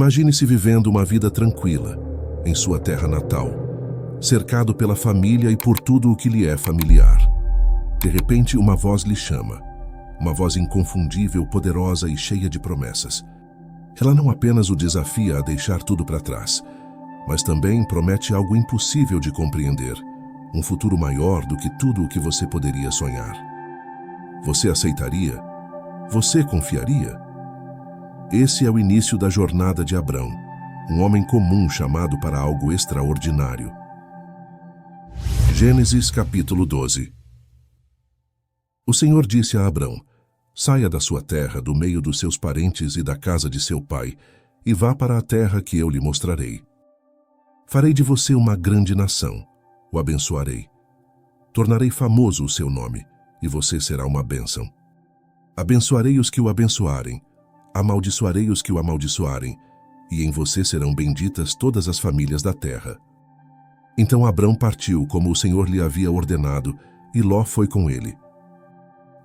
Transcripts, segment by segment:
Imagine-se vivendo uma vida tranquila, em sua terra natal, cercado pela família e por tudo o que lhe é familiar. De repente, uma voz lhe chama, uma voz inconfundível, poderosa e cheia de promessas. Ela não apenas o desafia a deixar tudo para trás, mas também promete algo impossível de compreender, um futuro maior do que tudo o que você poderia sonhar. Você aceitaria? Você confiaria? Esse é o início da jornada de Abrão, um homem comum chamado para algo extraordinário. Gênesis capítulo 12. O Senhor disse a Abrão: saia da sua terra, do meio dos seus parentes e da casa de seu pai, e vá para a terra que eu lhe mostrarei. Farei de você uma grande nação, o abençoarei. Tornarei famoso o seu nome, e você será uma bênção. Abençoarei os que o abençoarem, amaldiçoarei os que o amaldiçoarem, e em você serão benditas todas as famílias da terra. Então Abrão partiu como o Senhor lhe havia ordenado, e Ló foi com ele.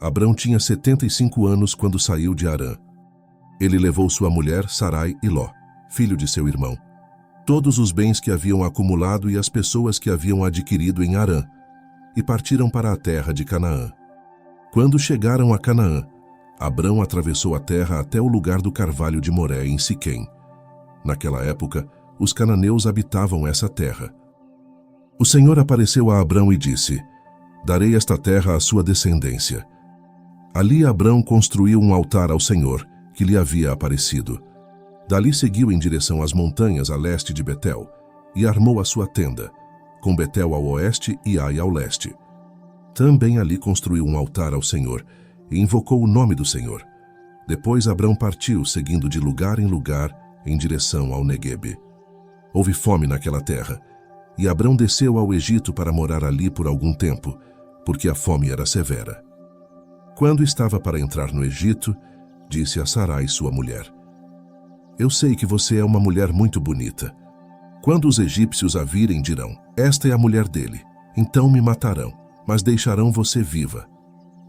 Abrão tinha 75 anos quando saiu de Harã. Ele levou sua mulher, Sarai, e Ló, filho de seu irmão, todos os bens que haviam acumulado e as pessoas que haviam adquirido em Harã, e partiram para a terra de Canaã. Quando chegaram a Canaã, Abrão atravessou a terra até o lugar do carvalho de Moré, em Siquém. Naquela época, os cananeus habitavam essa terra. O Senhor apareceu a Abrão e disse: darei esta terra à sua descendência. Ali Abrão construiu um altar ao Senhor, que lhe havia aparecido. Dali seguiu em direção às montanhas a leste de Betel, e armou a sua tenda, com Betel ao oeste e Ai ao leste. Também ali construiu um altar ao Senhor, e invocou o nome do Senhor. Depois Abrão partiu, seguindo de lugar em lugar, em direção ao Neguebe. Houve fome naquela terra, e Abrão desceu ao Egito para morar ali por algum tempo, porque a fome era severa. Quando estava para entrar no Egito, disse a Sarai, sua mulher: eu sei que você é uma mulher muito bonita. Quando os egípcios a virem, dirão: esta é a mulher dele. Então me matarão, mas deixarão você viva.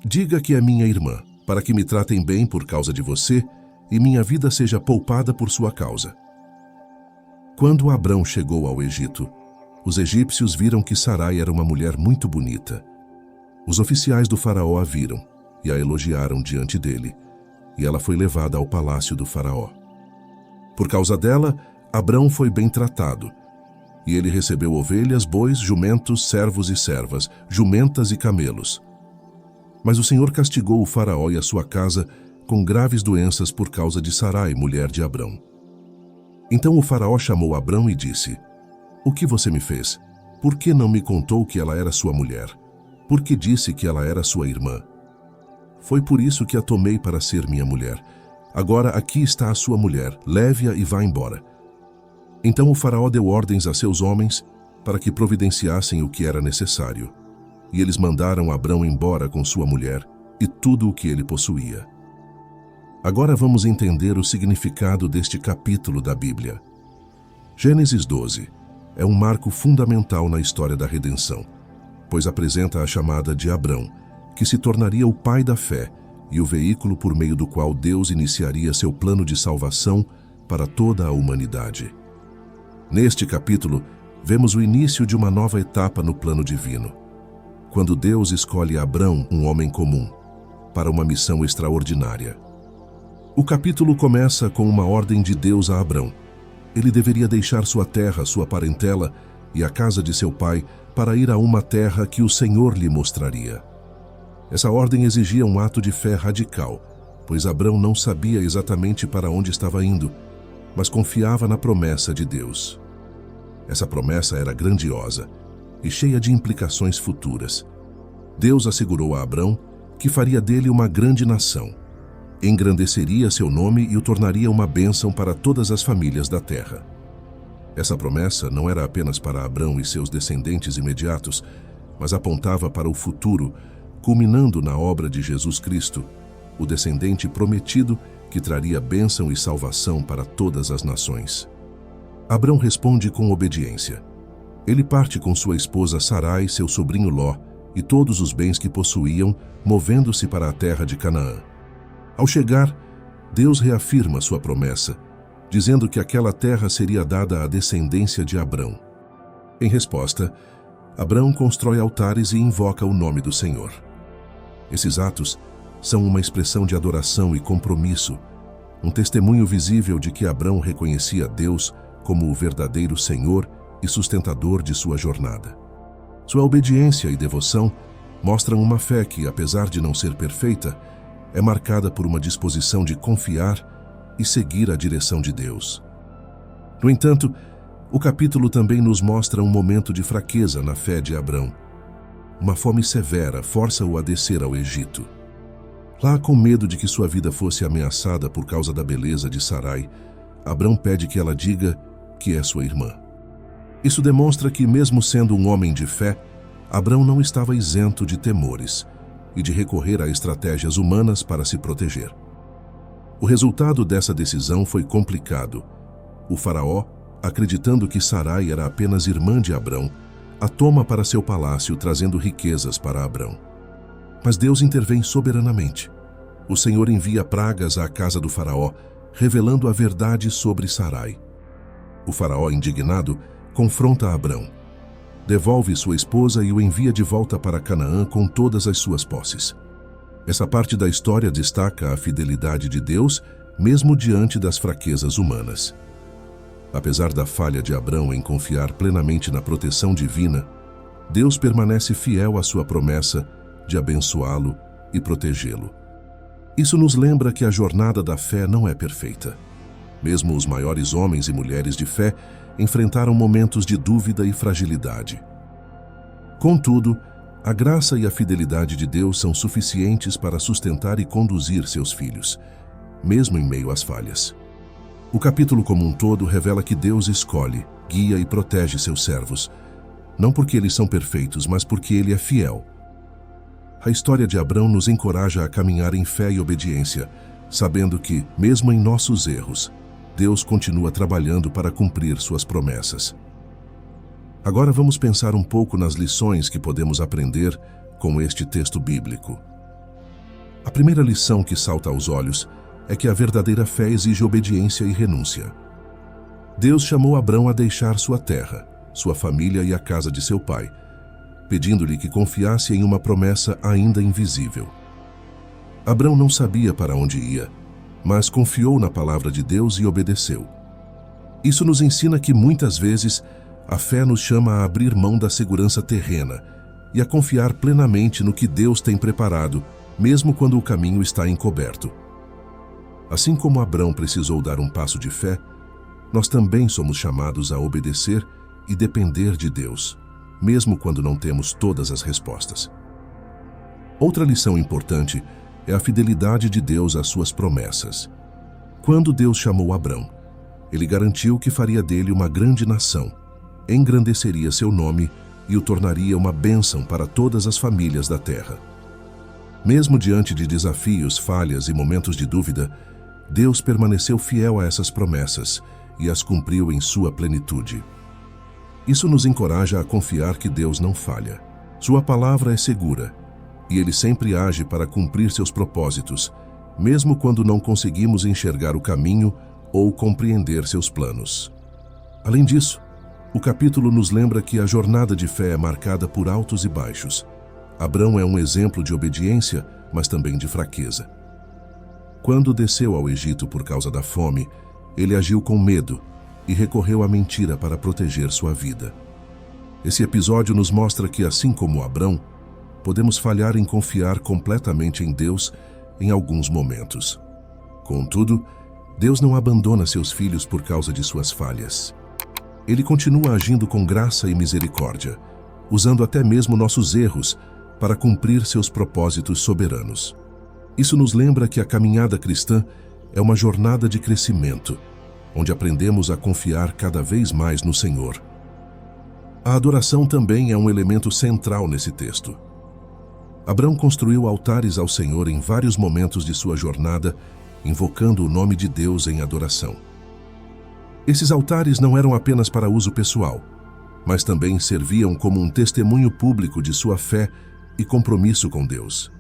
Diga que é minha irmã, para que me tratem bem por causa de você, e minha vida seja poupada por sua causa. Quando Abrão chegou ao Egito, os egípcios viram que Sarai era uma mulher muito bonita. Os oficiais do faraó a viram e a elogiaram diante dele, e ela foi levada ao palácio do faraó. Por causa dela, Abrão foi bem tratado, e ele recebeu ovelhas, bois, jumentos, servos e servas, jumentas e camelos. Mas o Senhor castigou o faraó e a sua casa com graves doenças por causa de Sarai, mulher de Abrão. Então o faraó chamou Abrão e disse: o que você me fez? Por que não me contou que ela era sua mulher? Por que disse que ela era sua irmã? Foi por isso que a tomei para ser minha mulher. Agora aqui está a sua mulher, leve-a e vá embora. Então o faraó deu ordens a seus homens para que providenciassem o que era necessário. E eles mandaram Abrão embora com sua mulher e tudo o que ele possuía. Agora vamos entender o significado deste capítulo da Bíblia. Gênesis 12 é um marco fundamental na história da redenção, pois apresenta a chamada de Abrão, que se tornaria o pai da fé e o veículo por meio do qual Deus iniciaria seu plano de salvação para toda a humanidade. Neste capítulo, vemos o início de uma nova etapa no plano divino, quando Deus escolhe Abrão, um homem comum, para uma missão extraordinária. O capítulo começa com uma ordem de Deus a Abrão. Ele deveria deixar sua terra, sua parentela e a casa de seu pai para ir a uma terra que o Senhor lhe mostraria. Essa ordem exigia um ato de fé radical, pois Abrão não sabia exatamente para onde estava indo, mas confiava na promessa de Deus. Essa promessa era grandiosa e cheia de implicações futuras. Deus assegurou a Abrão que faria dele uma grande nação, engrandeceria seu nome e o tornaria uma bênção para todas as famílias da terra. Essa promessa não era apenas para Abrão e seus descendentes imediatos, mas apontava para o futuro, culminando na obra de Jesus Cristo, o descendente prometido que traria bênção e salvação para todas as nações. Abrão responde com obediência. Ele parte com sua esposa Sarai, seu sobrinho Ló e todos os bens que possuíam, movendo-se para a terra de Canaã. Ao chegar, Deus reafirma sua promessa, dizendo que aquela terra seria dada à descendência de Abrão. Em resposta, Abrão constrói altares e invoca o nome do Senhor. Esses atos são uma expressão de adoração e compromisso, um testemunho visível de que Abrão reconhecia Deus como o verdadeiro Senhor e sustentador de sua jornada. Sua obediência e devoção mostram uma fé que, apesar de não ser perfeita, é marcada por uma disposição de confiar e seguir a direção de Deus. No entanto, o capítulo também nos mostra um momento de fraqueza na fé de Abrão. Uma fome severa força-o a descer ao Egito. Lá, com medo de que sua vida fosse ameaçada por causa da beleza de Sarai, Abrão pede que ela diga que é sua irmã. Isso demonstra que, mesmo sendo um homem de fé, Abrão não estava isento de temores e de recorrer a estratégias humanas para se proteger. O resultado dessa decisão foi complicado. O faraó, acreditando que Sarai era apenas irmã de Abrão, a toma para seu palácio, trazendo riquezas para Abrão. Mas Deus intervém soberanamente. O Senhor envia pragas à casa do faraó, revelando a verdade sobre Sarai. O faraó, indignado, confronta Abrão. Devolve sua esposa e o envia de volta para Canaã com todas as suas posses. Essa parte da história destaca a fidelidade de Deus, mesmo diante das fraquezas humanas. Apesar da falha de Abrão em confiar plenamente na proteção divina, Deus permanece fiel à sua promessa de abençoá-lo e protegê-lo. Isso nos lembra que a jornada da fé não é perfeita. Mesmo os maiores homens e mulheres de fé enfrentaram momentos de dúvida e fragilidade. Contudo, a graça e a fidelidade de Deus são suficientes para sustentar e conduzir seus filhos, mesmo em meio às falhas. O capítulo como um todo revela que Deus escolhe, guia e protege seus servos, não porque eles são perfeitos, mas porque Ele é fiel. A história de Abrão nos encoraja a caminhar em fé e obediência, sabendo que, mesmo em nossos erros, Deus continua trabalhando para cumprir suas promessas. Agora vamos pensar um pouco nas lições que podemos aprender com este texto bíblico. A primeira lição que salta aos olhos é que a verdadeira fé exige obediência e renúncia. Deus chamou Abrão a deixar sua terra, sua família e a casa de seu pai, pedindo-lhe que confiasse em uma promessa ainda invisível. Abrão não sabia para onde ia, mas confiou na palavra de Deus e obedeceu. Isso nos ensina que muitas vezes a fé nos chama a abrir mão da segurança terrena e a confiar plenamente no que Deus tem preparado, mesmo quando o caminho está encoberto. Assim como Abrão precisou dar um passo de fé, nós também somos chamados a obedecer e depender de Deus, mesmo quando não temos todas as respostas. Outra lição importante é a fidelidade de Deus às suas promessas. Quando Deus chamou Abrão, Ele garantiu que faria dele uma grande nação, engrandeceria seu nome e o tornaria uma bênção para todas as famílias da terra. Mesmo diante de desafios, falhas e momentos de dúvida, Deus permaneceu fiel a essas promessas e as cumpriu em sua plenitude. Isso nos encoraja a confiar que Deus não falha. Sua palavra é segura e Ele sempre age para cumprir seus propósitos, mesmo quando não conseguimos enxergar o caminho ou compreender seus planos. Além disso, o capítulo nos lembra que a jornada de fé é marcada por altos e baixos. Abrão é um exemplo de obediência, mas também de fraqueza. Quando desceu ao Egito por causa da fome, ele agiu com medo e recorreu à mentira para proteger sua vida. Esse episódio nos mostra que, assim como Abrão, podemos falhar em confiar completamente em Deus em alguns momentos. Contudo, Deus não abandona seus filhos por causa de suas falhas. Ele continua agindo com graça e misericórdia, usando até mesmo nossos erros para cumprir seus propósitos soberanos. Isso nos lembra que a caminhada cristã é uma jornada de crescimento, onde aprendemos a confiar cada vez mais no Senhor. A adoração também é um elemento central nesse texto. Abrão construiu altares ao Senhor em vários momentos de sua jornada, invocando o nome de Deus em adoração. Esses altares não eram apenas para uso pessoal, mas também serviam como um testemunho público de sua fé e compromisso com Deus.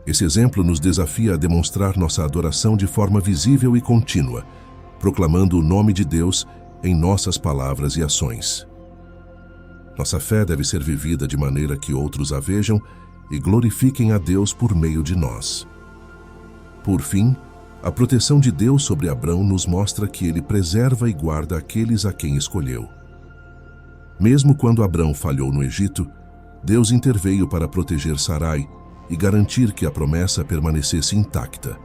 Esse exemplo nos desafia a demonstrar nossa adoração de forma visível e contínua, proclamando o nome de Deus em nossas palavras e ações. Nossa fé deve ser vivida de maneira que outros a vejam e glorifiquem a Deus por meio de nós. Por fim, a proteção de Deus sobre Abrão nos mostra que ele preserva e guarda aqueles a quem escolheu. Mesmo quando Abrão falhou no Egito, Deus interveio para proteger Sarai e garantir que a promessa permanecesse intacta.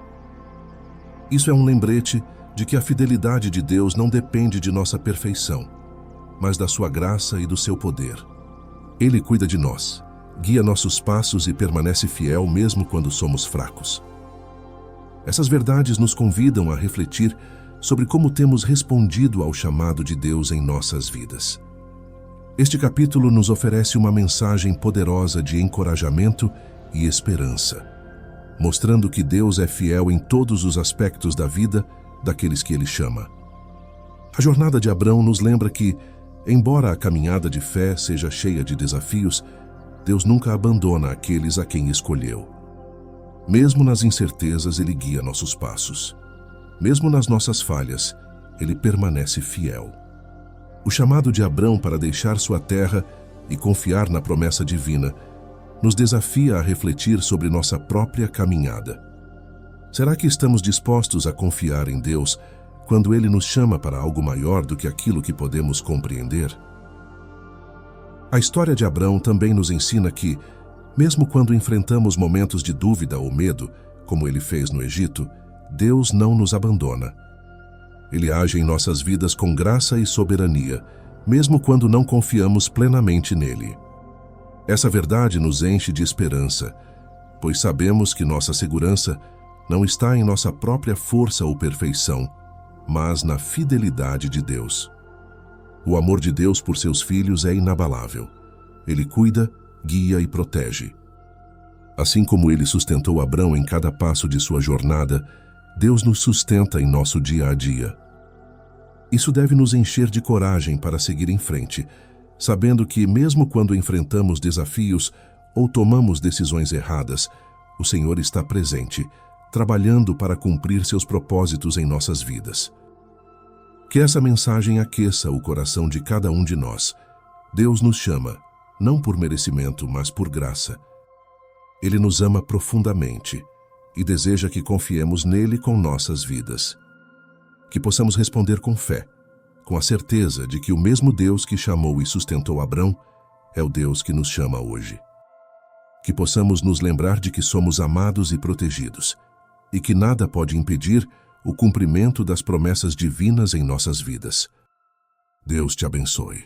Isso é um lembrete de que a fidelidade de Deus não depende de nossa perfeição, mas da sua graça e do seu poder. Ele cuida de nós, guia nossos passos e permanece fiel mesmo quando somos fracos. Essas verdades nos convidam a refletir sobre como temos respondido ao chamado de Deus em nossas vidas. Este capítulo nos oferece uma mensagem poderosa de encorajamento e esperança, mostrando que Deus é fiel em todos os aspectos da vida daqueles que Ele chama. A jornada de Abrão nos lembra que, embora a caminhada de fé seja cheia de desafios, Deus nunca abandona aqueles a quem escolheu. Mesmo nas incertezas, Ele guia nossos passos. Mesmo nas nossas falhas, Ele permanece fiel. O chamado de Abrão para deixar sua terra e confiar na promessa divina nos desafia a refletir sobre nossa própria caminhada. Será que estamos dispostos a confiar em Deus quando Ele nos chama para algo maior do que aquilo que podemos compreender? A história de Abrão também nos ensina que, mesmo quando enfrentamos momentos de dúvida ou medo, como ele fez no Egito, Deus não nos abandona. Ele age em nossas vidas com graça e soberania, mesmo quando não confiamos plenamente nele. Essa verdade nos enche de esperança, pois sabemos que nossa segurança não está em nossa própria força ou perfeição, mas na fidelidade de Deus. O amor de Deus por seus filhos é inabalável. Ele cuida, guia e protege. Assim como Ele sustentou Abrão em cada passo de sua jornada, Deus nos sustenta em nosso dia a dia. Isso deve nos encher de coragem para seguir em frente, sabendo que, mesmo quando enfrentamos desafios ou tomamos decisões erradas, o Senhor está presente, trabalhando para cumprir seus propósitos em nossas vidas. Que essa mensagem aqueça o coração de cada um de nós. Deus nos chama, não por merecimento, mas por graça. Ele nos ama profundamente e deseja que confiemos nele com nossas vidas. Que possamos responder com fé, com a certeza de que o mesmo Deus que chamou e sustentou Abrão é o Deus que nos chama hoje. Que possamos nos lembrar de que somos amados e protegidos, e que nada pode impedir o cumprimento das promessas divinas em nossas vidas. Deus te abençoe.